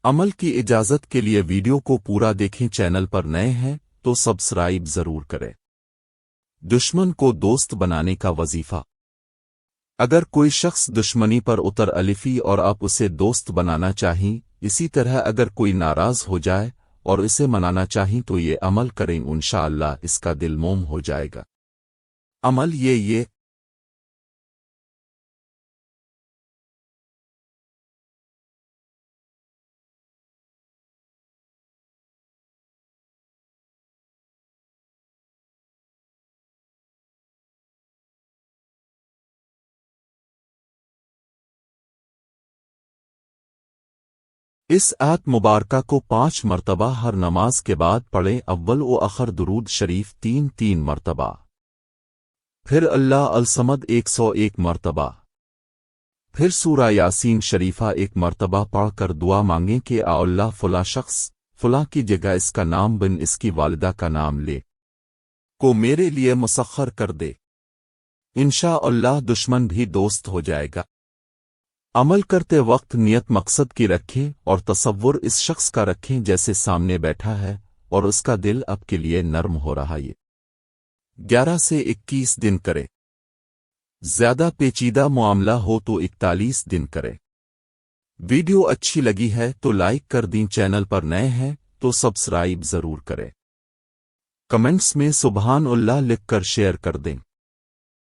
عمل کی اجازت کے لیے ویڈیو کو پورا دیکھیں، چینل پر نئے ہیں تو سبسکرائب ضرور کریں۔ دشمن کو دوست بنانے کا وظیفہ۔ اگر کوئی شخص دشمنی پر اتر الفی اور آپ اسے دوست بنانا چاہیں، اسی طرح اگر کوئی ناراض ہو جائے اور اسے منانا چاہیں تو یہ عمل کریں، انشاءاللہ اس کا دل موم ہو جائے گا۔ عمل یہ اس آیت مبارکہ کو 5 مرتبہ ہر نماز کے بعد پڑھیں، اول و آخر درود شریف 3 مرتبہ، پھر اللہ الصمد 101 مرتبہ، پھر سورہ یاسین شریفہ 1 مرتبہ پڑھ کر دعا مانگیں کہ اے اللہ فلاں شخص فلاں کی جگہ اس کا نام بن اس کی والدہ کا نام لے کو میرے لیے مسخر کر دے، انشاءاللہ دشمن بھی دوست ہو جائے گا۔ عمل کرتے وقت نیت مقصد کی رکھیں اور تصور اس شخص کا رکھیں جیسے سامنے بیٹھا ہے اور اس کا دل اب کے لیے نرم ہو رہا ہے۔ 11 سے 21 دن کرے۔ زیادہ پیچیدہ معاملہ ہو تو 41 دن کرے۔ ویڈیو اچھی لگی ہے تو لائک کر دیں، چینل پر نئے ہیں تو سبسکرائب ضرور کریں، کمنٹس میں سبحان اللہ لکھ کر شیئر کر دیں۔